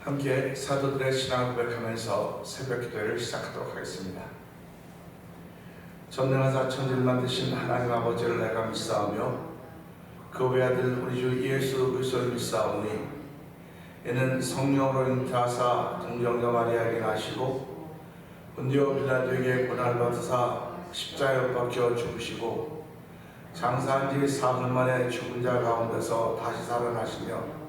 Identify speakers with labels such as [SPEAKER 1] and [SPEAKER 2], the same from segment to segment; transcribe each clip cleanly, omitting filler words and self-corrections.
[SPEAKER 1] 함께 사도들의 신앙을 고백하면서 새벽 기도를 시작하도록 하겠습니다. 전능하사 천지를 만드신 하나님 아버지를 내가 믿사오며 그 외아들 우리 주 예수 그리스도를 믿사오니 이는 성령으로 잉태하사 동정녀 마리아에게 나시고 본디오 빌라도에게 고난을 받으사 십자가에 못 박혀 죽으시고 장사한 지 사흘 만에 죽은 자 가운데서 다시 살아나시며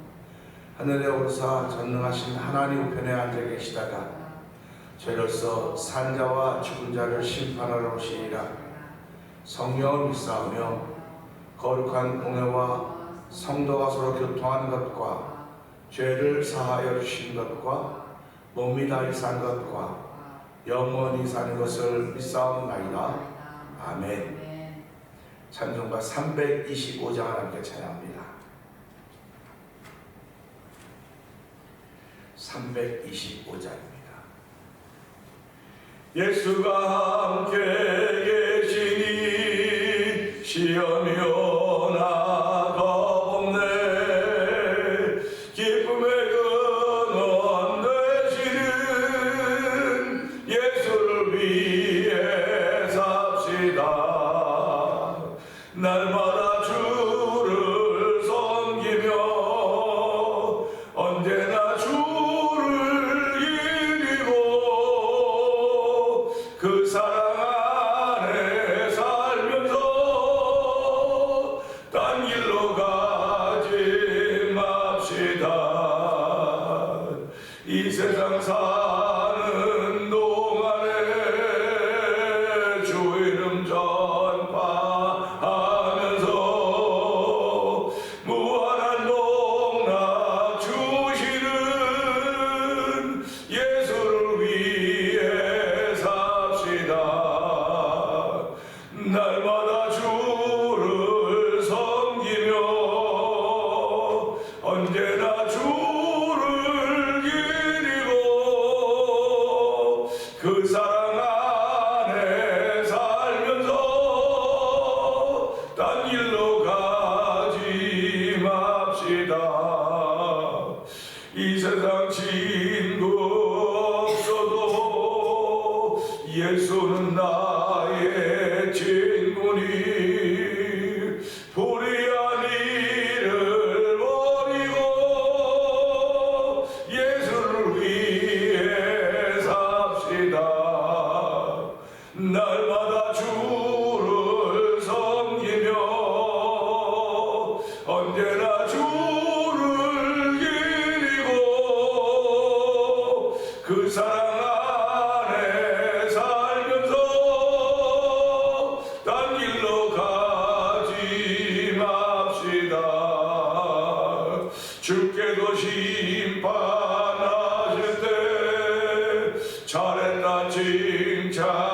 [SPEAKER 1] 하늘에 오르사 전능하신 하나님 우편에 앉아 계시다가 저희로서 산자와 죽은 자를 심판하러 오시리라. 성령을 믿사오며 거룩한 공회와 성도가 서로 교통한 것과 죄를 사하여 주신 것과 몸이 다히 산 것과 영원히 사는 것을 믿사옵나이다. 아멘. 찬송가 325장을 함께 찬양합니다. 325장입니다. 예수가 함께 계시니 시험이여 나가옵네. 기쁨의 근원 되시는 예수를 위해 삽시다. 날마다 주를 섬기며 언제나 그 사랑 안에 살면서 딴 길로 가지 맙시다. 이 세상 사는 동안에 주 이름 전파하면서 무한한 농락 주시는 예수를 위해 날마다 주를 섬기며 언제나 주를 기리고 그 사랑 안에 살면서 딴 길로 가지 맙시다. 이 세상 친구 없어도 예수는 나의 친구니 불의한 일을 버리고 예수를 위해 삽시다. 날마다 주를 섬기며 언제나 주를 기리고 그 사랑 안에 살면서 딴 길로 가지 맙시다. 주께도 심판하실 때 잘했다 칭찬하리니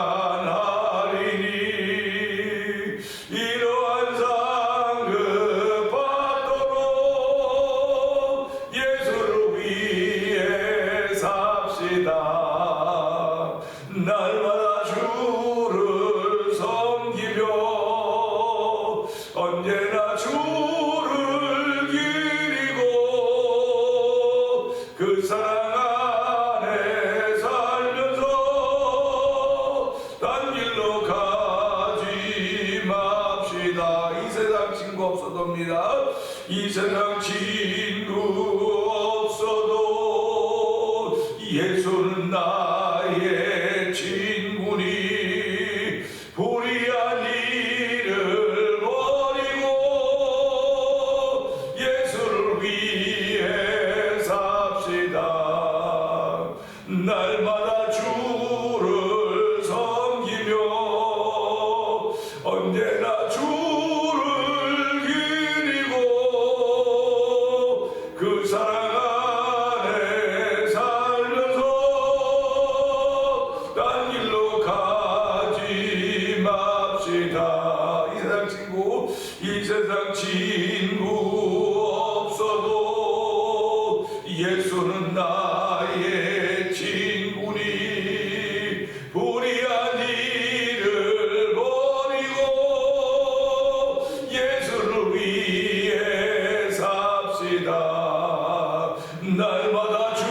[SPEAKER 1] 이러한 상급 받도록 예수를 위해 삽시다. 날마다 주를 섬기며 언제나 주를 기리고 그 사랑 안에 살면서 딴 길로 가지 맙시다. 이 세상 친구 없어도입니다. 이 세상 친구 없어도 예수는 나의 친구니 불의한 일을 버리고 예수를 위해 삽시다. 날마다 주를 섬기며 언제나 주를 기리고 그 사랑 안에 살면서 딴 길로 가지 맙시다. 이 세상 친구 없어도 예수는 나의 친구니 불의한 일을 버리고 예수를 위해 삽시다. 날마다 주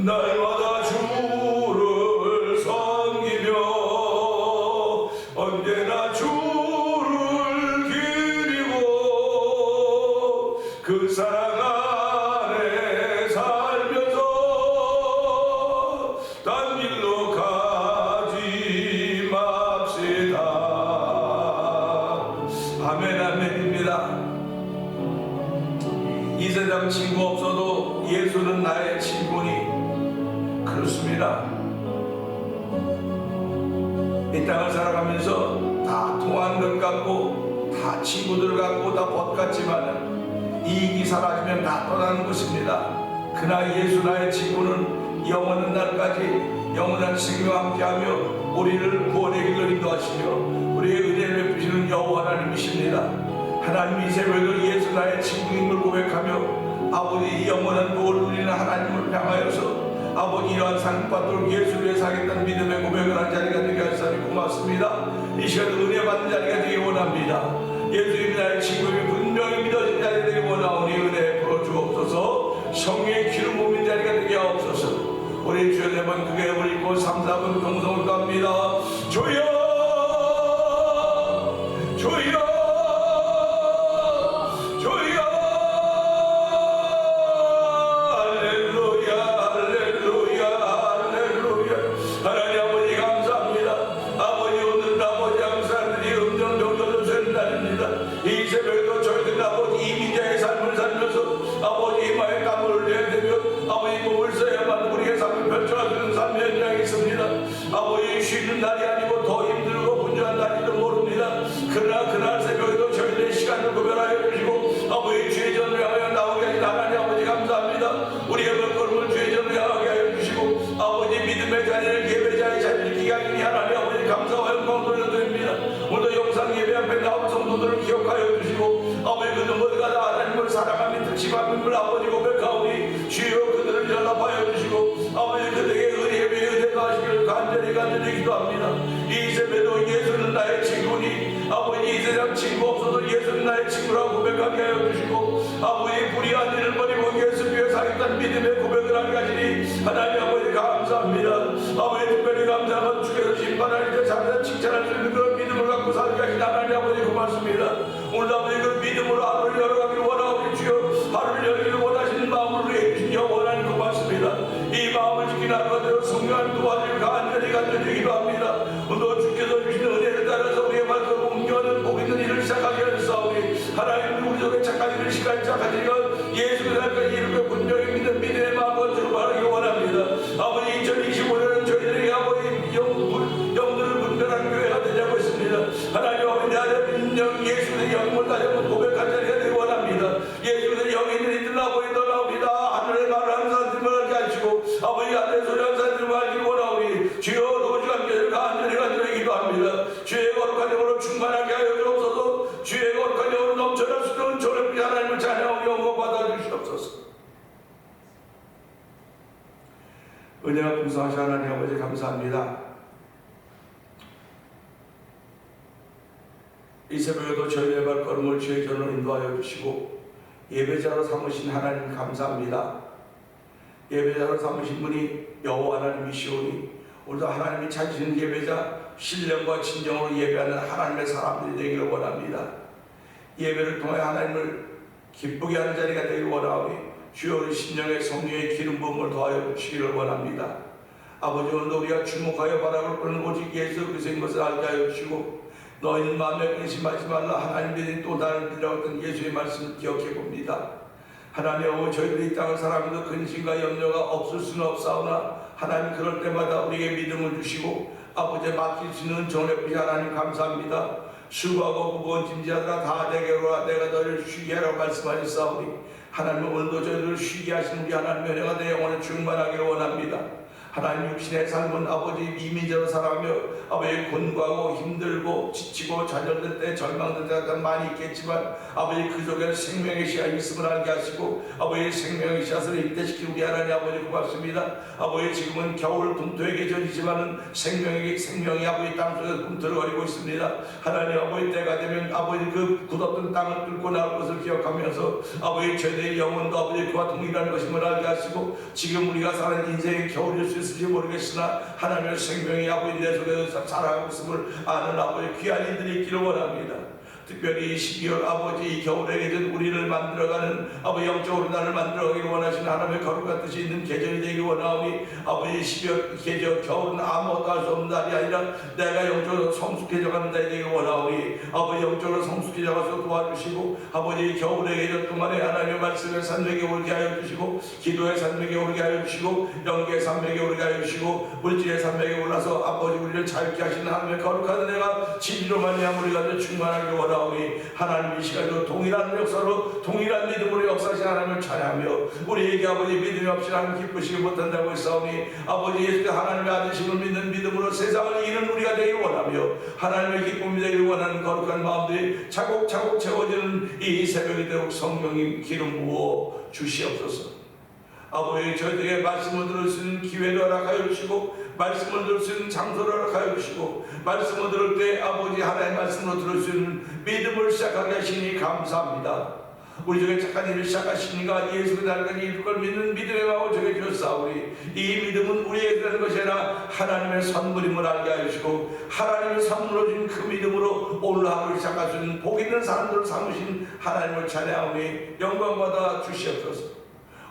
[SPEAKER 1] 날마다 주를 섬기며 언제나 주를 기리고 그 사랑 안에 살면서 딴 길로 가지 맙시다. 아멘, 아멘입니다. 이 세상 친구 없어도 예수는 나의 친구니 그렇습니다. 이 땅을 살아가면서 다 통한 것 같고 다 친구들 같고 다 벗 같지만 이익이 사라지면 다 떠나는 것입니다. 그러나 예수 나의 친구는 영원한 날까지 영원한 친구와 함께하며 우리를 구원의 길로 인도하시며 우리의 은혜를 베푸시는 여호와 하나님이십니다. 하나님 이 새벽에 예수 나의 친구임을 고백하며 아버지 영원한 복을 누리는 하나님을 향하여서 아버지 이러한 상 받도록 예수를 위해 사겠다는 믿음의 고백을 한 자리가 되게 하시니 고맙습니다. 이 시간 은혜 받는 자리가 되기 원합니다. 예수님이 나의 친구임이 분명히 믿어진 자리가 되기 원하오니 은혜 풀어 주옵소서. 성령의 기름 부은 자리가 되게 하옵소서. 우리 주여 네 번 크게 부르고 3, 4분 동성을 갑니다. 주여 주여 이 새벽에도 저희들 아버지 이민자의 삶을 살면서 아버지 이마에 땀을 흘려야 되며 아버지 몸을 써야만 우리의 삶을 펼쳐가는 삶의 현장이 있습니다. 아버지 쉬는 날이 아니고 더 힘들고 분주한 날이도 모릅니다. 그러나 그날 새벽에도 저희들의 시간을 구별하여 주시고 아버지 주의 전을 향하여 나오게 하신 하나님 아버지 감사합니다. 우리의 발걸음을 주의 전을 향하게 하여 주시고 아버지 믿음의 자리를 예배자의 자리를 기강이니 하나님 아버지 감사와 영광 돌려드립니다. 오늘 영상 예배 앞에 나온 성도들을 기억하여 주시고 아버지 그들 모두가 다 하나님을 사랑하며 특심함을 아버지 고백하오니 주여 그들을 연합하여 주시고 아버지 그들에게 은혜의 은혜가 하시기를 간절히 기도합니다. 이 새벽에도 예수는 나의 친구니 아버지 이 세상 친구 없어도 예수는 나의 친구라고 고백하게 하여 주시고 아버지 불의한 일을 버리고 예수 위해 사겠다는 믿음의 고백을 하게 하시니 하나님 아버지 감사합니다. 아버지 특별히 감사하면 주께서 심판할 때 잠깐 칭찬할 수 있는 그런 믿음을 갖고 살게 하신 하나님 아버지 고맙습니다. 오늘 아버지 그 믿음으로 하루를 열어가기를 원하오니 주여 하루를 열기를 원하시는 마음으로 해주신 영원한 고맙습니다. 이 마음을 지키는 하루가 되어 성령을 도와주길 간절히 기도합니다. 오늘 주께서 주시는 은혜를 따라서 우리의 발걸음을 옮겨가는 복 있는 일을 시작하게 하셨사오니 하나님 우리 속에 착한 일을 시간 착한 일은 예수 그날까지 이렇게 분명히 믿는 믿음의 마음과 주로 바라기 원합니다. 아버지 2025년은 저희들에게 아버지 영들을 분별하는 교회가 되자고 있습니다. 하나님 아버지 내 안에 분명 예수의 영을 다시 한번 고백한 자리가 되기 원합니다. 예수의 영이 있는 이들 아버지 떠나옵니다. 하늘의 말을 하는 사람들을 알게 하시고 아버지 하늘의 소리 하는 사람들을 알기 원하오니 주여 도시관계를 간절히 기도합니다. 주의 거룩한 영으로 충만하게 하여 주옵소서. 주의 거룩한 영으로 넘쳐날 수 있는 저를 위해 하나님을 찬양하고 영광 받아주시옵소서. 은혜가 풍성하신 하나님 아버지 감사합니다. 이 새벽에도 저희의 발걸음을 주의 전으로 인도하여 주시고 예배자로 삼으신 하나님 감사합니다. 예배자로 삼으신 분이 여호와 하나님이시오니 오늘도 하나님이 찾으시는 예배자 신령과 진정으로 예배하는 하나님의 사람들이 되기를 원합니다. 예배를 통해 하나님을 기쁘게 하는 자리가 되기를 원하오니 주여 우리 심령의 성령의 기름 부음을 더하여 주시기를 원합니다. 아버지 오늘도 우리가 주목하여 바라볼 것은 오직 예수 그리스도인 것을 알게 하여 주시고 너희는 마음에 근심하지 말라 하나님들이 또 다른 이라고 예수의 말씀을 기억해 봅니다. 하나님 저희들이 이 땅을 살아가면서 근심과 염려가 없을 수는 없사오나 하나님 그럴 때마다 우리에게 믿음을 주시고 아버지의 맡길 수 있는 전에 하나님 감사합니다. 수고하고 무거운 짐지하다가 다 내게로 와 내가 너희를 쉬게 하라고 말씀하셨사오니 하나님 오늘도 저희를 쉬게 하시는 우리 하나님의 은혜가 내 영혼에 충만하기를 원합니다. 하나님 육신의 삶은 아버지 이민자로 살아가며 아버지 곤고하고 힘들고 지치고 좌절될 때 절망될 때가 많이 있겠지만 아버지 그 속에는 생명의 씨앗이 있음을 알게 하시고 아버지 생명의 씨앗을 입대시키는 우리 하나님 아버지 고맙습니다. 아버지 지금은 겨울 분토에 계절이지만은 생명이 아버지 땅속에서 꿈틀거리고 있습니다. 하나님 아버지 때가 되면 아버지 그 굳었던 땅을 뚫고 나올 것을 기억하면서 아버지 저희의 영혼도 아버지 그와 동일한 것임을 알게 하시고 지금 우리가 사는 인생의 겨울일 수 있을지 모르겠으나 하나님의 생명이 아버지 내 속에서 살아가고 있음을 아는 아버지 귀한 이들이 있기를 원합니다. 특별히 12월 아버지 이 겨울에 계신 우리를 만들어가는 아버지 영적으로 나를 만들어가기를 원하시는 하나님의 거룩한 뜻이 있는 계절이 되기를 원하오니 아버지 12월 계절 겨울은 아무것도 할 수 없는 날이 아니라 내가 영적으로 성숙해져가는 날이 되기를 원하오니 아버지 영적으로 성숙해져가서 도와주시고 아버지 겨울의 계절 동안에 하나님의 말씀의 산맥에 오르게 하여 주시고 기도의 산맥에 오르게 하여 주시고 영계의 산맥에 오르게 하여 주시고 물질의 산맥에 올라서 아버지 우리를 자유케 하시는 하나님의 거룩한 은혜가 진리로 말미암아 우리가 충만하기를 원하오니 하나님 이 시간에도 동일한 역사로 동일한 믿음으로 역사하신 하나님을 찬양하며 우리에게 아버지 믿음이 없이 하나님 기쁘시기 못한다고 했사오니 아버지 예수께서 하나님의 아들심을 믿는 믿음으로 세상을 이기는 우리가 되기를 원하며 하나님의 기쁨이 되기를 원하는 거룩한 마음들이 차곡차곡 채워지는 이 새벽이 되도록 성령님 기름 부어 주시옵소서. 아버지 저희들에게 말씀을 들을 수 있는 기회를 허락하여 주시고 말씀을 들을 수 있는 장소를 허락하여 주시고 말씀을 들을 때 아버지 하나의 말씀으로 들을 수 있는 믿음을 시작하게 하시니 감사합니다. 우리 중에 착한 일을 시작하시니까 예수 그날까지 이룰 걸 믿는 믿음의 마음을 저게 주셨사오니 이 믿음은 우리에게 되는 것이 아니라 하나님의 선물임을 알게 하여 주시고 하나님의 선물로 준 그 믿음으로 오늘 하루를 시작할 수 있는 복 있는 사람들을 삼으신 하나님을 찬양하오니 영광받아 주시옵소서.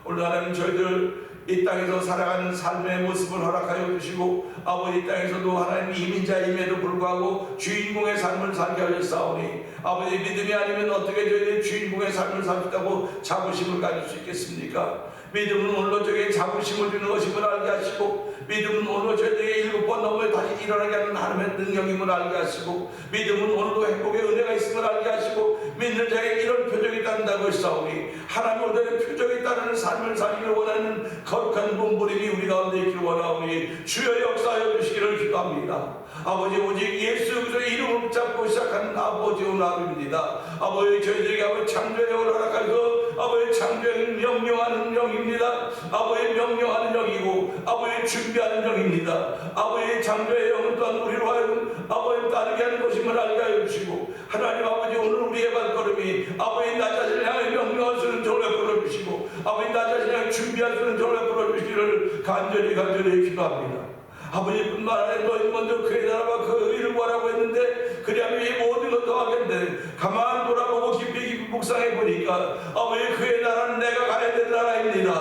[SPEAKER 1] 오늘 하나님 저희들 이 땅에서 살아가는 삶의 모습을 허락하여 주시고 아버지 이 땅에서도 하나님 이민자임에도 불구하고 주인공의 삶을 살게 하셨사오니 아버지 믿음이 아니면 어떻게 저희들이 주인공의 삶을 살겠다고 자부심을 가질 수 있겠습니까? 믿음은 오늘로 저에게 자부심을 주는 것임을 알게 하시고 믿음은 오늘로 저희들에게 7번 넘어 다시 일어나게 하는 하나님의 능력임을 알게 하시고 믿음은 오늘도 행복의 은혜가 있음을 알게 하시고 믿는 자에게 이런 표적이 따른다고 했사오니 하나님 오늘의 표적이 따르는 삶을 살기를 원하는 거룩한 몸부림이 우리 가운데 있기를 원하오니 주여 역사하여 주시기를 기도합니다. 아버지 오직 예수 그리스도의 이름을 붙잡고 시작하는 아버지 오늘 하루입니다. 아버지 저희들에게 아버지 창조의 영을 허락하셔서 아버지 창조의 명령하는 영입니다. 아버지 명령하는 영이고 아버지 준비하는 영입니다. 아버지 창조의 영은 또한 우리로 하여금 아버지 따르게 하는 것임을 알게 하여 주시고 하나님 아버지 오늘 우리의 발걸음이 아버지 나 자신을 향해 명령할 수 있는 종을 풀어주시고 아버지 나 자신을 향해 준비할 수 있는 종을 풀어주시기를 간절히 기도합니다. 아버지뿐만 아니라 너희 먼저 그의 나라와 그 의를 구하라고 했는데 그리하면 이 모든 것 더하겠는데 가만 돌아보고 깊이 묵상해 보니까 아버지 그의 나라는 내가 가야 될 나라입니다.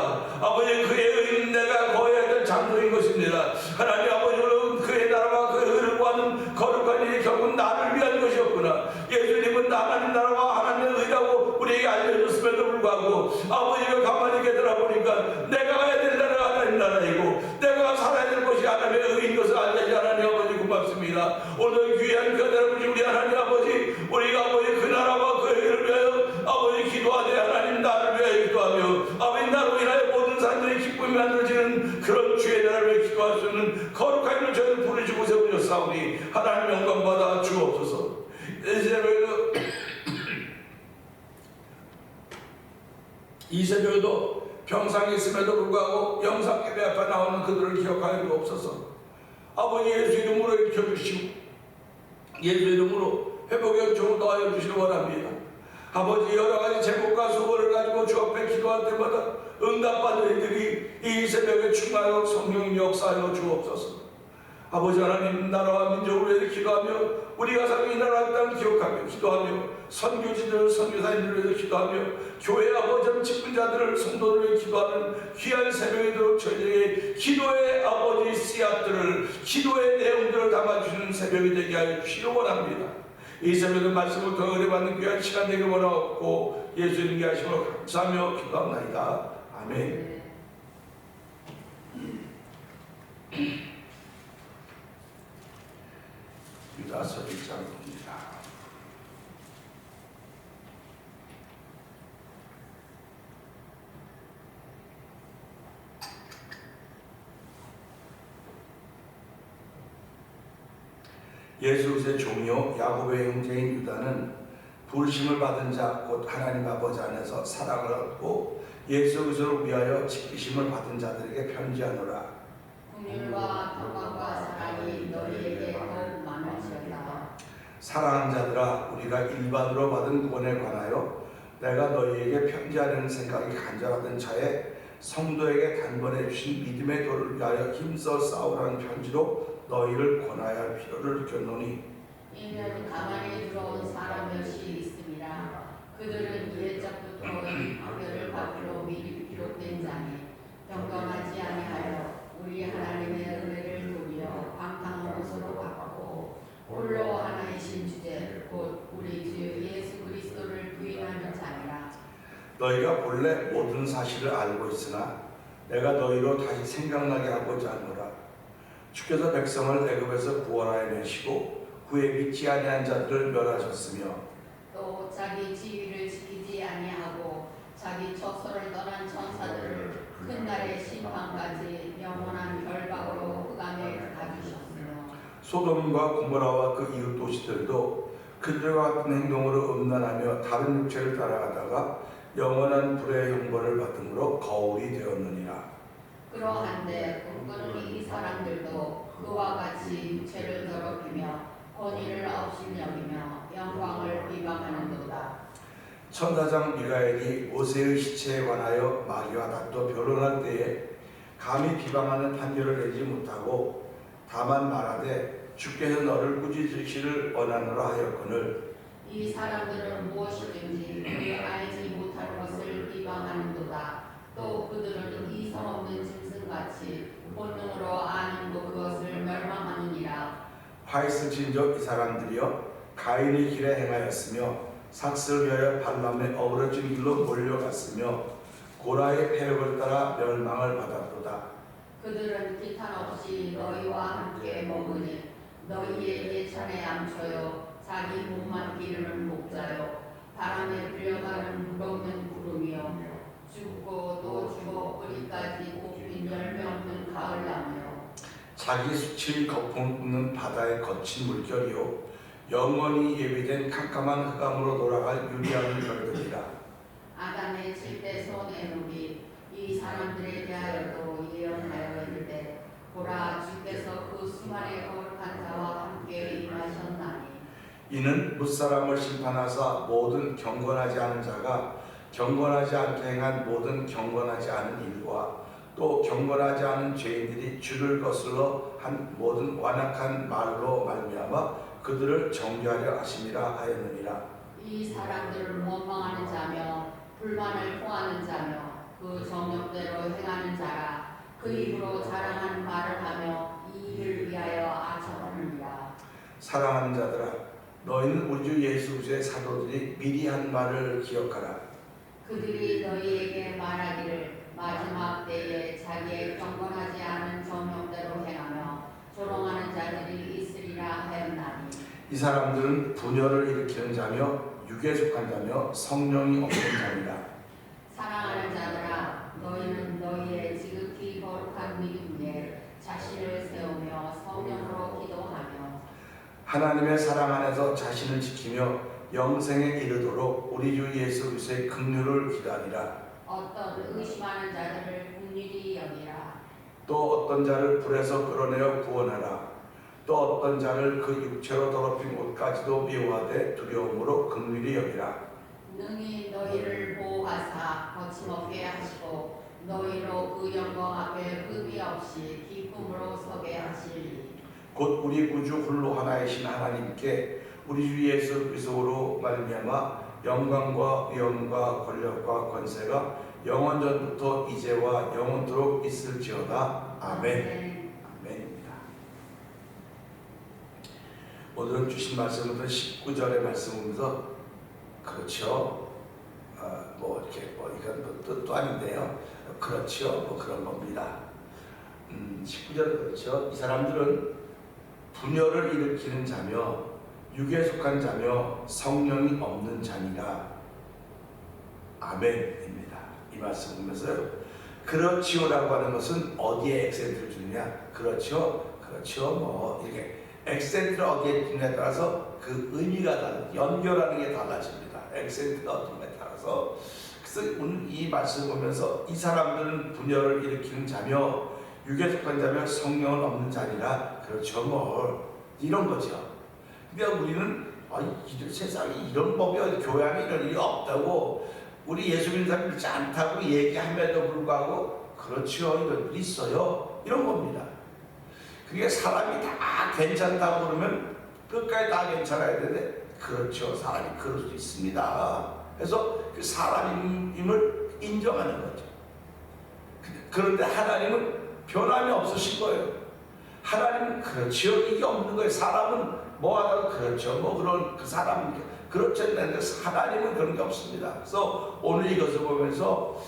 [SPEAKER 1] 아버지 그의 의는 내가 거해야 될 장소인 것입니다. 하나님 아버지 그의 나라와 그 의를 구하는 거룩한 일이 결국 나를 위한 것이었구나. 예수님은 하나님 나라와 하나님의 의라고 우리에게 알려줬음에도 불구하고 아버지가 가만히 계돌아보니까 내가 가야 될 나라가 하나님 나라이고 내가 살아야 될 것이 하나님의 의인 것을 알려지 하나님 아버지 고맙습니다. 오늘 귀한 그 아버지 우리 하나님 아버지 우리가 아버지 그 나라와 그 의를 위하여 아버지 기도하되 하나님 나를 위하여 기도하며 아버지 나로 인하여 모든 사람들이 기쁨이 만들어지는 그런 주의 나라를 위해 기도할 수 있는 거룩한 일을 저희를 부르시고 세우셨사오니 하나님 영광받아 주옵소서. 이 새벽에도 병상에 있음에도 불구하고 영상 예배 앞에 나오는 그들을 기억하여 주옵소서. 아버지 예수 이름으로 일으켜주시고 예수 이름으로 회복의 종을 더하여 주시기 원합니다. 아버지 여러가지 제목과 소원을 가지고 주 앞에 기도할 때마다 응답받는 이들이 이 새벽에 충만하고 성령님 역사하여 주옵소서. 아버지 하나님 나라와 민족을 위해 기도하며 우리가 사는 이 나라의 땅을 기억하며 기도하며 선교지들 선교사님들을 위해 기도하며 교회 아버지 직분자들을 성도들을 위해 기도하는 귀한 새벽이 되도록 저희에게 기도의 아버지 씨앗들을 기도의 내용들을 담아주시는 새벽이 되게 하여 주시기 원합니다. 이 새벽은 말씀을 더 은혜받는 귀한 시간 되길 원하옵고 예수님께 하심을 감사하며 기도합나이다. 아멘. 유다서 1장입니다. 예수 그리스도의 종이요 야곱의 형제인 유다는 부르심을 받은 자 곧 하나님 아버지 안에서 사랑을 얻고 예수 그리스도를 위하여 지키심을 받은 자들에게 편지하노라.
[SPEAKER 2] 긍휼과 평강과 사랑이 너희에게 더욱 많을지어다.
[SPEAKER 1] 사랑하는 자들아, 우리가 일반으로 받은 구원에 관하여 내가 너희에게 편지하려는 생각이 간절하던 차에 성도에게 단번에 주신 믿음의 도를 위하여 힘써 싸우라는 편지로 너희를 권하여 할 필요를 느꼈노니,
[SPEAKER 2] 이는 가만히 들어온 사람 몇이 있습니다. 그들은 옛적부터 이 판결을 받기로 미리 기록된 자니 경건하지 아니하여 우리 하나님의 은혜를 도리어 방탕한 것으로 바꾸고 홀로 하나이신 주제 곧 우리 주 예수 그리스도를 부인하는 자니라.
[SPEAKER 1] 너희가 본래 모든 사실을 알고 있으나 내가 너희로 다시 생각나게 하고자 하노라. 주께서 백성을 애굽에서 구원하여 내시고 후에 믿지 아니한 자들을 멸하셨으며
[SPEAKER 2] 또 자기 지위를 지키지 아니하고 자기 처소를 떠난 천사들을 큰 날의 심판까지 영원한 결박으로 흑암에 가두셨으며
[SPEAKER 1] 소돔과 고모라와 그 이웃 도시들도 그들과 같은 행동으로 음란하며 다른 육체를 따라가다가 영원한 불의 형벌을 받음으로 거울이 되었느니라.
[SPEAKER 2] 그러한데 꿈꾸는 이 사람들도 그와 같이 육체를 더럽히며 권위를 업신여기며 영광을 비방하는도다.
[SPEAKER 1] 천사장 미가엘이 모세의 시체에 관하여 마귀와 다투어 변론할 때에 감히 비방하는 판결을 내지 못하고 다만 말하되 주께서 너를 꾸짖으시를 원하노라 하였거늘
[SPEAKER 2] 이 사람들은 무엇이든지 우리 알지 못할 것을 비방하는도다. 또 그들은 이성 없는 짐승같이 본능으로 아는 그것을 멸망하느니라.
[SPEAKER 1] 화 있을진저 이 사람들이여 가인의 길에 행하였으며 삭스를 위하여 발람의 어우러진 길로 몰려갔으며 고라의 패역을 따라 멸망을 받았도다.
[SPEAKER 2] 그들은 기탄 없이 너희와 함께 먹으니 너희의 예천에 암초요 자기 몸만 기르는 목자요 바람에 불려가는 물없는 구름이요 죽고 또 죽어 뿌리까지 꽃핀 열매 없는 가을나무요
[SPEAKER 1] 자기 수치의 거품 없는 바다의 거친 물결이요 영원히 예비된 캄캄한 흑암으로 돌아갈 유리하는 별들이라.
[SPEAKER 2] 아담의 7대 손의 누비 이 사람들에 대하여도 예언하여 이르되 보라 주께서 그 수많은 거룩한 자와 함께 임하셨나니
[SPEAKER 1] 이는 무사람을 심판하사 모든 경건하지 않은 자가 경건하지 않게 행한 모든 경건하지 않은 일과 또 경건하지 않은 죄인들이 주를 거슬러 한 모든 완악한 말로 말미암아 그들을 정죄하려 하심이라 하였느니라.
[SPEAKER 2] 이 사람들은 원망하는 자며 불만을 토하는 자며 그 정욕대로 행하는 자라. 그 입으로 자랑하는 말을 하며 이 일을 위하여 아첨하느니라.
[SPEAKER 1] 사랑하는 자들아, 너희는 우리 주 예수 그리스도의 사도들이 미리 한 말을 기억하라.
[SPEAKER 2] 그들이 너희에게 말하기를 마지막 때에 자기의 경건하지 않은 정욕대로 행하며 조롱하는 자들이 있으리라 하였나니
[SPEAKER 1] 이 사람들은 분열을 일으키는 자며 육에 속한 자며 성령이 없는 자니라.
[SPEAKER 2] 사랑하는 자들아 너희는 너희의 지극히 거룩한 믿음 위에 자신을 세우며 성령으로 기도하며
[SPEAKER 1] 하나님의 사랑 안에서 자신을 지키며 영생에 이르도록 우리 주 예수 그리스도의 긍휼을 기다리라.
[SPEAKER 2] 어떤 의심하는 자들을 긍휼히 여기라.
[SPEAKER 1] 또 어떤 자를 불에서 끌어내어 구원하라. 또 어떤 자를 그 육체로 더럽힌 옷까지도 미워하되 두려움으로 긍휼히 여기라.
[SPEAKER 2] 능히 너희를 보호하사 거침없게 하시고 너희로 그 영광 앞에 흠이 없이 기쁨으로 서게 하시리.
[SPEAKER 1] 곧 우리 구주 홀로 하나이신 하나님께 우리 주 예수 그리스도로 말미암아 영광과 위엄과 권력과 권세가 영원전부터 이제와 영원토록 있을지어다. 아멘. 아멘입니다. 오늘은 주신 말씀부터 19절의 말씀으로서 그렇죠. 뭐 이렇게 뭐 이건 뜻도 아닌데요. 그렇죠. 뭐 그런 겁니다. 19절 그렇죠. 이 사람들은 분열을 일으키는 자며 육에 속한 자며 성령이 없는 자니라. 아멘입니다. 이 말씀 보면서요. 그렇지요라고 하는 것은 어디에 액센트를 주느냐? 그렇죠. 그렇죠. 뭐 이렇게 액센트를 어디에 두냐에 따라서 그 의미가 연결하는 게 달라집니다. 액센트가 어떤 거에 따라서. 그래서 오늘 이 말씀을 보면서 이 사람들은 분열을 일으키는 자며 육에 속한 자며 성령은 없는 자니라. 그렇죠, 뭐 이런 거죠. 근데 우리는 세상에 이런 법이 교회 안에 이런 일이 없다고, 우리 예수 믿는 사람 믿지 않다고 얘기함에도 불구하고 그렇죠, 이런 일이 있어요, 이런 겁니다. 그게 사람이 다 괜찮다고 그러면 끝까지 다 괜찮아야 되는데, 그렇죠, 사람이 그럴 수 있습니다. 그래서 그 사람임을 인정하는 거죠. 그런데 하나님은 변함이 없으신 거예요. 하나님은 그렇죠, 이게 없는 거예요. 사람은 뭐 하다가 그렇죠, 뭐 그런 그 사람 그렇지 않는데, 하나님은 그런 게 없습니다. 그래서 오늘 이것을 보면서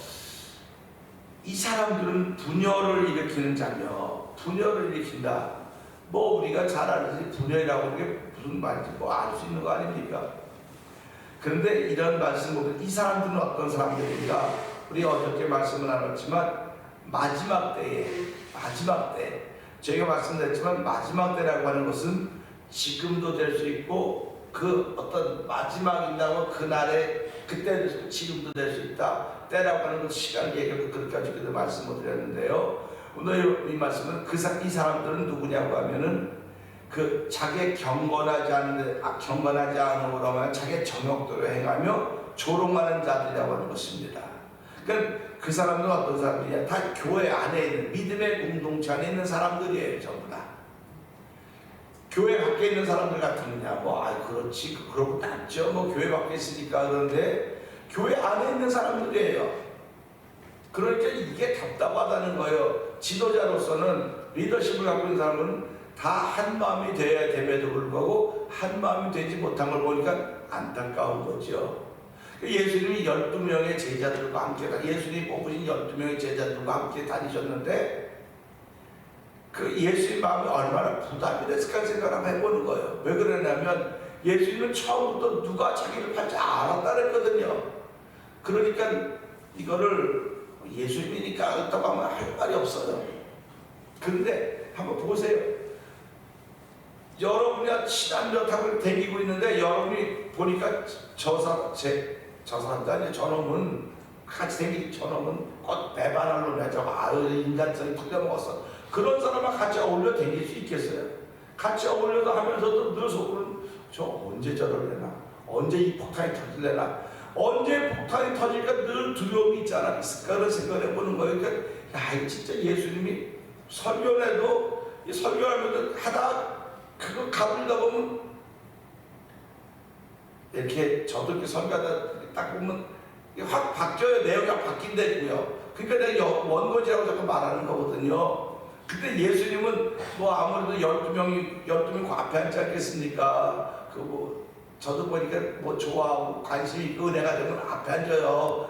[SPEAKER 1] 이 사람들은 분열을 일으키는 자며, 분열을 일으킨다. 뭐 우리가 잘 알듯이 분열이라고 하는 게 무슨 말인지 뭐 알 수 있는 거 아닙니까? 그런데 이런 말씀 보면 이 사람들은 어떤 사람들인가? 우리 어저께 말씀을 나눴지만 마지막 때에, 마지막 때, 저희가 말씀드렸지만 마지막 때라고 하는 것은 지금도 될 수 있고, 그 어떤 마지막이라고 그날에 그때 지금도 될 수 있다. 때라고 하는 것 시간 얘기를 그렇게까지 말씀을 드렸는데요. 오늘 이 말씀은 이 사람들은 누구냐고 하면은 그 자기 경건하지 않음으로 하면 자기 정욕대로 행하며 조롱하는 자들이라고 하는 것입니다. 그러니까 그 사람들은 어떤 사람들이냐? 다 교회 안에 있는 믿음의 공동체 안에 있는 사람들이에요, 전부 다. 교회 밖에 있는 사람들 같으느냐? 뭐, 그렇지, 그러고 낫죠. 뭐, 교회 밖에 있으니까. 그런데, 교회 안에 있는 사람들이에요. 그러니까 이게 답답하다는 거예요. 지도자로서는, 리더십을 갖고 있는 사람은 다 한 마음이 되어야 됨에도 불구하고, 한 마음이 되지 못한 걸 보니까 안타까운 거죠. 예수님이 12명의 제자들과 함께, 예수님이 뽑으신 12명의 제자들과 함께 다니셨는데, 그 예수의 마음이 얼마나 부담이 됐을까 생각을 한번 해보는 거예요. 왜 그러냐면 예수님은 처음부터 누가 자기를 팔지 알았다 그랬거든요. 그러니까 이거를 예수님이니까 그렇다고 하면 할 말이 없어요. 그런데 한번 보세요. 여러분이 친한 타고 다니고 있는데 여러분이 보니까 저놈은 같이 다니는 저놈은 곧 배반할 놈이야. 저거 인간성이 풀려먹었어. 그런 사람과 같이 어울려 다닐 수 있겠어요? 같이 어울려도 하면서도 늘 속으로는 저 언제 저럴래나? 언제 이 폭탄이 터질래나? 언제 폭탄이 터질까 늘 두려움이 있지 않았을까? 그런 생각을 해보는 거예요. 그러니까 야, 진짜 예수님이 설교해도 설교하면서 하다 그거 가불다 보면 이렇게 저도 이렇게 설교하다 딱 보면 확 바뀌어요. 내용이 바뀐다고요. 그러니까 내가 원고지라고 자꾸 말하는 거거든요. 근데 예수님은 뭐 아무래도 12명 앞에 앉지 않겠습니까? 저도 보니까 뭐 좋아하고 관심이 있고 은혜가 되면 앞에 앉아요.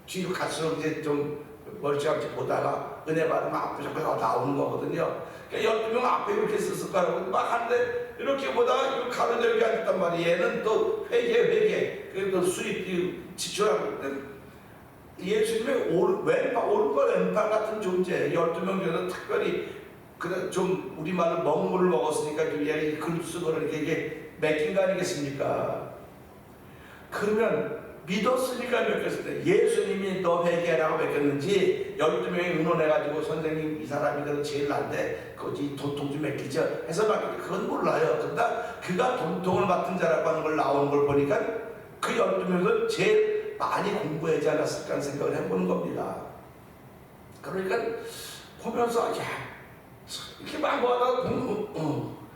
[SPEAKER 1] 뒤로 갈수록 이제 좀 멀찌감치 보다가 은혜 받으면 앞에 자꾸 나오는 거거든요. 그러니까 12명 앞에 이렇게 있었을 거라고 막 하는데 이렇게 보다가 이거 가로져 이렇게 앉았단 말이에요. 얘는 또 회개. 그래도 수입 지출하고. 예수님의 오른발 왼발 같은 존재예요. 12명 중에서 특별히 그래 좀 우리말로 먹은 물을 먹었으니까 좀 얘기 글 쓰고 이렇게 맡긴 거 아니겠습니까? 그러면 믿었으니까 맡겼을 때 예수님이 너 회개하라고 맡겼는지 12명이 의논해가지고 선생님 이 사람이 제일 난데 거기 돈통 좀 맡기죠 해서 맡겼는지 그건 몰라요. 그러나 그가 돈통을 맡은 자라고 하는 걸 나오는 걸 보니까 그 12명은 제일 많이 공부하지 않았을까 하는 생각을 해보는 겁니다. 그러니까 보면서 야 이렇게 망고하다가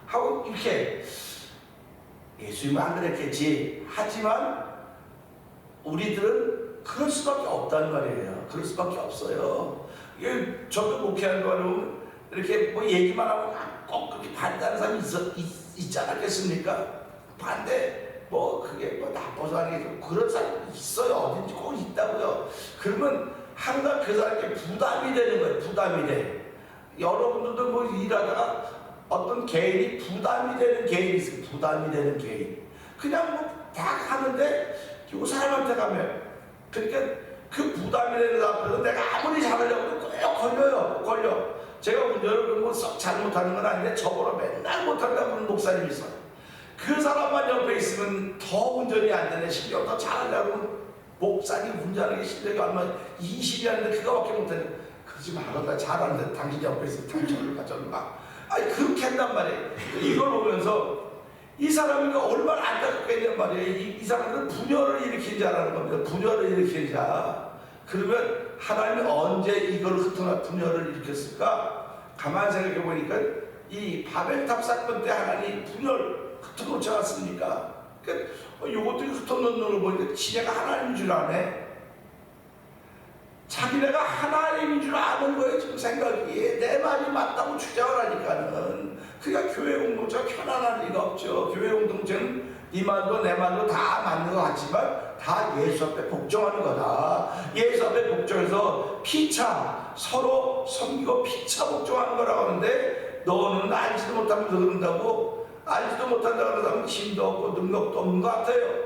[SPEAKER 1] 하고 이렇게 예수님은 안 그랬겠지 하지만 우리들은 그럴 수밖에 없다는 말이에요. 그럴 수밖에 없어요. 이게 저도 목회하는 거는 이렇게 뭐 얘기만 하고 꼭 그렇게 반대하는 사람이 있지 않았겠습니까? 반대 뭐 그게 뭐 나빠서 하는 게 그런 사람이 있어요. 어딘지 꼭 있다고요. 그러면 항상 그 사람에게 부담이 되는 거예요. 부담이 돼. 여러분들도 뭐 일하다가 어떤 개인이 부담이 되는 개인이 있어요. 부담이 되는 개인. 그냥 뭐 다 하는데 이 사람한테 가면 그러니까 그 부담이 되는 앞에서 내가 아무리 잘하려고 해도 꼭 걸려. 제가 운전을 뭐썩 잘못하는 건 아닌데 저보다 맨날 못한다고 하는 목사님이 있어요. 그 사람만 옆에 있으면 더 운전이 안 되네. 신경 더 잘하려고 목사님 운전하는 게 실력이 얼마 20이 안 되는데 그거밖에 못하네. 그러지 말아. 나 잘하는데 당신 옆에 있으면 당신을 가져가. 아니 그렇게 한단 말이에요. 이걸 보면서 이 사람이 얼마나 안타깝겠냔 말이에요. 이 사람들은 분열을 일으킨 자라는 겁니다. 분열을 일으킨 자. 그러면 하나님이 언제 이걸 흩어나 분열을 일으켰을까? 가만히 생각해 보니까 이 바벨탑 사건 때 하나님이 분열 흩어놓지 않았습니까? 그러니까 요것들이 흩어놓는 걸 보니까 지네가 하나님인 줄 아네. 자기네가 하나님인 줄 아는 거예요. 지금 생각이. 내 말이 맞다고 주장을 하니까는. 그러니까 교회 공동체가 편안할 리가 없죠. 교회 공동체는 네 말도 내 말도 다 맞는 것 같지만 다 예수 앞에 복종하는 거다. 예수 앞에 복종해서 피차 서로 섬기고 피차 복종하는 거라고 하는데 너는 알지도 못하면서 그런다고. 알지도 못한다고 그러면 힘도 없고 능력도 없는 것 같아요.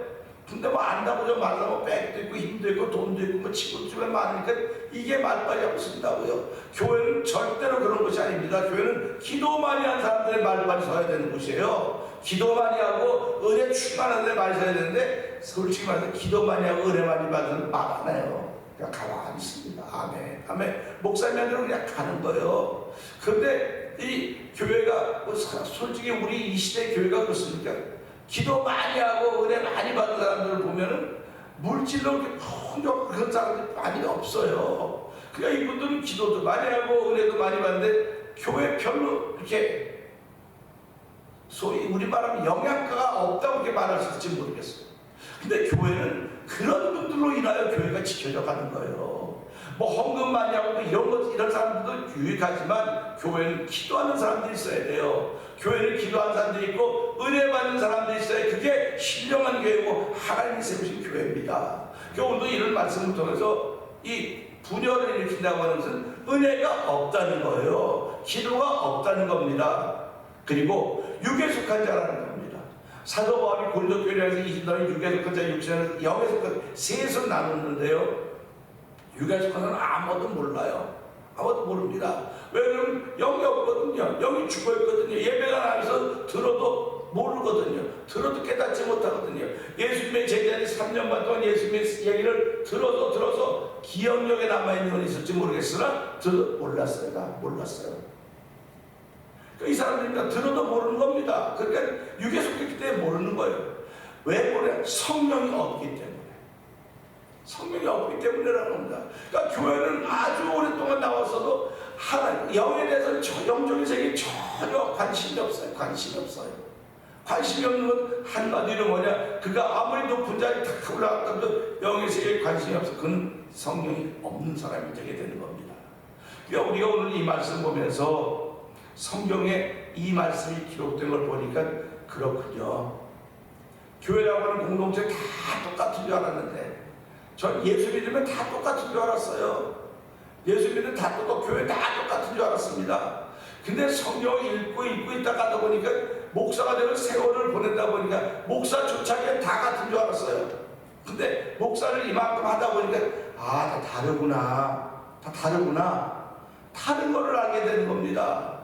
[SPEAKER 1] 근데 뭐 안다고 좀 말하면 백도 있고 힘도 있고 돈도 있고 뭐 친구 주변에 많으니까 이게 말빨이 없습니다고요. 교회는 절대로 그런 것이 아닙니다. 교회는 기도 많이 한 사람들의 말빨이 서야 되는 곳이에요. 기도 많이 하고 은혜 충만한 데 많이 서야 되는데 솔직히 말해서 기도 많이 하고 은혜 많이 받으면 말 안 해요. 그냥 가만히 있습니다. 아멘. 아멘. 목사님한테는 그냥 가는 거예요. 그런데 이 교회가 솔직히 우리 이 시대 교회가 그렇습니까? 기도 많이 하고 은혜 많이 받은 사람들을 보면은 물질로 이렇게 풍족 그런 사람들이 많이 없어요. 그러니까 이분들은 기도도 많이 하고 은혜도 많이 받는데 교회 별로 이렇게 소위 우리 말하면 영양가가 없다고 이렇게 말할 수 있을지 모르겠어요. 근데 교회는 그런 분들로 인하여 교회가 지켜져 가는 거예요. 뭐 헌금 많이 하고 이런 사람들도 유익하지만 교회는 기도하는 사람들이 있어야 돼요. 교회는 기도하는 사람들이 있고 은혜 받는 사람들이 있어야 그게 신령한 교회고 하나님이 세우신 교회입니다. 그러니까 오늘도 이런 말씀을 통해서 이 분열을 일으킨다고 하는 것은 은혜가 없다는 거예요. 기도가 없다는 겁니다. 그리고 육에 속한 자라는 겁니다. 사도 바울이 고린도 교회에서 20너희 육에 속한 자, 육신은 영에 속한 셋을 나눴는데요. 육에 속한 자는 아무것도 몰라요. 아무것도 모릅니다. 왜 그러면 영이 없거든요. 영이 죽어있거든요. 예배가 나와서 들어도 모르거든요. 들어도 깨닫지 못하거든요. 예수님의 제자들이 3년 반 동안 예수님의 얘기를 들어서 기억력에 남아있는 건 있을지 모르겠으나 몰랐어요. 몰랐어요. 그러니까 이 사람들이 들어도 모르는 겁니다. 그러니까 육에 속했기 때문에 모르는 거예요. 왜 모르냐? 성령이 없기 때문에. 성령이 없기 때문이라는 겁니다. 그러니까 교회는 아주 오랫동안 나왔어도 영에 대해서 영적인 세계에 전혀 관심이 없어요. 관심이 없어요. 관심이 없는 건 한마디로 뭐냐? 그가 아무리 높은 자리에 탁 올라갔다도 영의 세계에 관심이 없어. 그는 성령이 없는 사람이 되게 되는 겁니다. 그러니까 우리가 오늘 이 말씀 보면서 성경에 이 말씀이 기록된 걸 보니까 그렇군요. 교회라고 하는 공동체 다 똑같은 줄 알았는데 전 예수 믿으면 다 똑같은 줄 알았어요. 예수 믿으면 다 똑같고 교회 다 똑같은 줄 알았습니다. 근데 성경을 읽고 있다 가다 보니까 목사가 되면 세월을 보낸다 보니까 목사조차 그냥 다 같은 줄 알았어요. 근데 목사를 이만큼 하다 보니까 다 다르구나. 다 다르구나. 다른 거를 알게 되는 겁니다.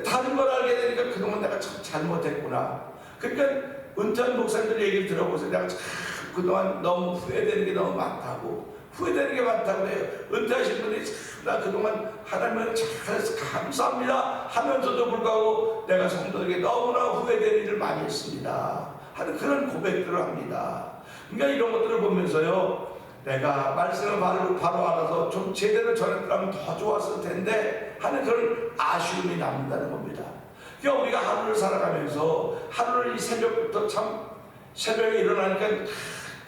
[SPEAKER 1] 다른 걸 알게 되니까 그동안 내가 참 잘못했구나. 그러니까 은퇴한 목사님들 얘기를 들어보세요. 내가 참 그동안 너무 후회되는 게 너무 많다고. 후회되는 게 많다고 해요. 은퇴하신 분이 참 나 그동안 하나님을 잘해서 감사합니다 하면서도 불구하고 내가 성도에게 너무나 후회되는 일을 많이 했습니다 하는 그런 고백들을 합니다. 그러니까 이런 것들을 보면서요, 내가 말씀을 바로 알아서 좀 제대로 전했더라면 더 좋았을 텐데 하는 그런 아쉬움이 남는다는 겁니다. 그러니까 우리가 하루를 살아가면서 하루를 이 새벽부터 참 새벽에 일어나니까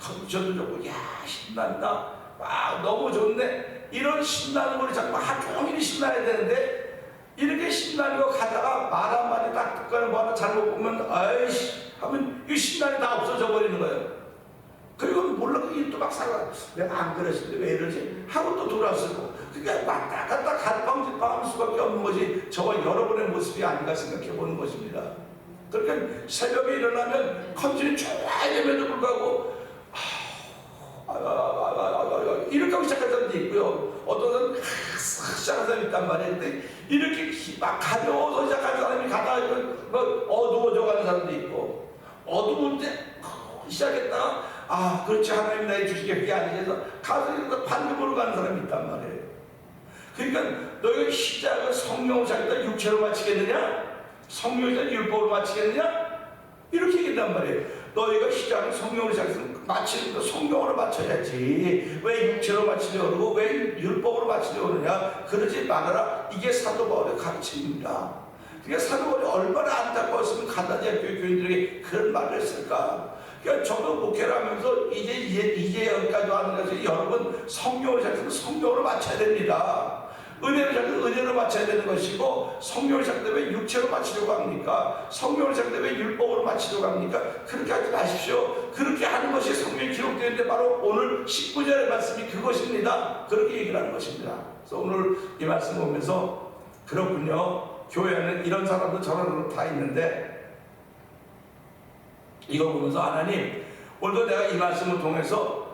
[SPEAKER 1] 컨디션도 좋고 야 신난다, 와 너무 좋네, 이런 신나는 걸 자꾸 하루 종일 신나야 되는데 이렇게 신나는 거 가다가 말 한마디 딱 듣거나 뭐 하나 잘못 보면 아이씨 하면 이 신나는 다 없어져 버리는 거예요. 그리고 몰라 또 막 살아. 내가 안 그랬을 때 왜 이러지? 하고 또 돌아서고. 그러니까 왔다 갔다 갈팡질팡할 수밖에 없는 것이 저와 여러분의 모습이 아닌가 생각해 보는 것입니다. 그러니까 새벽에 일어나면 컨디션이 좋아야 됨에도 불구하고 이렇게 하고 시작할 사람도 있고요. 어떤 사람은 시작한 사람이 있단 말이에요. 근데 이렇게 막 가벼워서 시작한 사람이 가다가 어두워져 가는 사람도 있고, 어두운데 시작했다가 아 그렇지 하나님 나의 주시게 그게 아니해서 가서 반대로 가는 사람이 있단 말이에요. 그러니까 너희가 시작을 성령으로 시작했다 육체로 마치겠느냐? 성령이다 율법으로 마치겠느냐? 이렇게 얘기한단 말이에요. 너희가 시작을 성령으로 시작해서 마치는 거 성령으로 마쳐야지. 왜 육체로 마치려고 그러고 왜 율법으로 마치려고 그러냐? 그러지 말아라. 이게 사도 바울의 가르침입니다. 그러니까 사도 바울이 얼마나 안타까웠으면 가나니아 교회 교인들에게 그런 말을 했을까? 그러니까 저도 목회를 하면서 이제 여기까지 왔는 것이 여러분 성령으로 시작해서 성령으로 마쳐야 됩니다. 은혜로 시작해서 은혜로 마쳐야 되는 것이고, 성령으로 시작되면 육체로 마치려고 합니까? 성령으로 시작되면 율법으로 마치려고 합니까? 그렇게 하지 마십시오. 그렇게 하는 것이 성경에 기록되어 있는데 바로 오늘 19절의 말씀이 그것입니다. 그렇게 얘기를 하는 것입니다. 그래서 오늘 이 말씀 보면서 그렇군요. 교회 안에 이런 사람도 저런 사람도 다 있는데, 이거 보면서 하나님 오늘도 내가 이 말씀을 통해서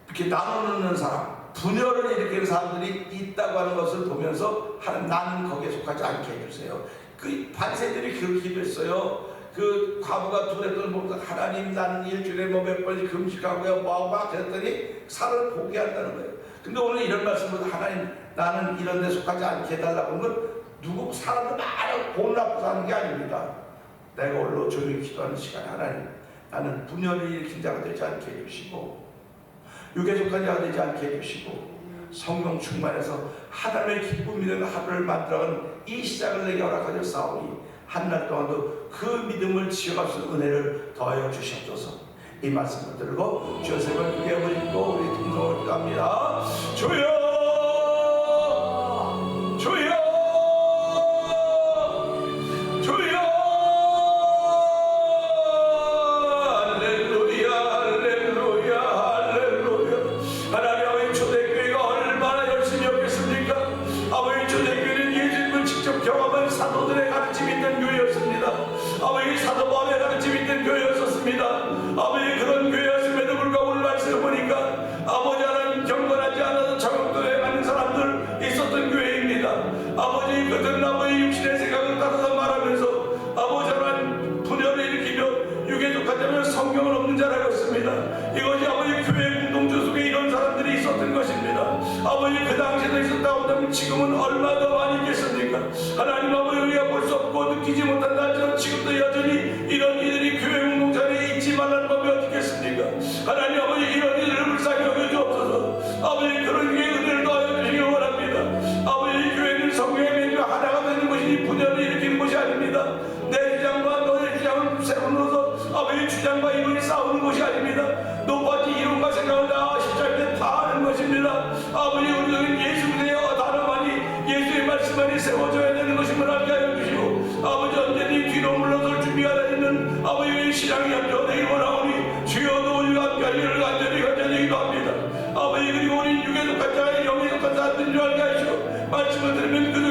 [SPEAKER 1] 이렇게 나누는 사람, 분열을 일으키는 사람들이 있다고 하는 것을 보면서 하나님 나는 거기에 속하지 않게 해주세요. 그 반세들이 그렇게 기도했어요. 그 과부가 두레돈을 보면서 하나님 나는 일주일에 뭐 몇 번씩 금식하고요 막 그랬더니 살을 포기한다는 거예요. 근데 오늘 이런 말씀을 하나님 나는 이런 데 속하지 않게 해달라고 하는 건 누구 사람들 많이 혼납해서 하는 게 아닙니다. 내가 홀로 조용히 기도하는 시간에 하나님 나는 분열을 일으킨 자가 되지 않게 해주시고 육에 속한 자가 되지 않게 해주시고 성령 충만해서 하나님의 기쁨 믿는 하루를 만들어가는 이 시작을 내게 허락하셨사오니 한날 동안도 그 믿음을 지어갈 수 있는 은혜를 더하여 주시옵소서. 이 말씀을 들고 주여 세번 크게 올리고 우리 동성을 기도합니다. 주여 주여 주여 사도들의 가르침 있는 교회였습니다. 아버지 사도 바울의 가르침 있는 교회였었습니다. 아버지 그런 교회였음에도 불구하고 오늘 말씀을 보니까 아버지 하나님 경건하지 않아서 정욕도에 가는 사람들 있었던 교회입니다. 아버지 그들은 아버지 육신의 생각을 따라서 말하면서 아버지 하나님 분열을 일으키며 육에 속하자면 성경은 없는 자라고 했습니다. 이것이 아버지 교회 공동체 속에 이런 사람들이 있었던 것입니다. 아버지 그 당시에도 있었다고 하면 지금은 얼마나 더 많이 있겠습니까? 하나님 아버지 우리가 볼 수 없고 느끼지 못한다 할지라도 지금도 여전히 이런 이들이 교회 공동체 안에 있지 말라는 법이 어떻겠습니까? 하나님 아버지 이런 이들을 불쌍히 여겨주옵소서. 아버지 그런 교회의 은혜를 더하여 주시기 원합니다. 아버지 교회는 성령의 맨과 하나가 되는 것이니 분열을 일으키는 것이 아닙니다. 내 주장과 너의 주장을 세우면서 아버지 주장과 이론이 싸우는 것이 아닙니다. 높아진 이론과 생각을 다 십자가에 다 하는 것입니다. 아버지 우리는 예수의 단어만이 예수의 말씀만이 세워져야 되는 것임을 알게 하여 주시고 아버지 언제든지 뒤로 물러설 준비하여 있는 아버지의 신앙이 합쳐되기 원하오니 주여도 우리가 함께 하기를 간절히 기도합니다. 아버지 그리고 우리 육에 속한 자가 영에 속한 자들인 줄 알게 하시고 말씀을 들으면 그들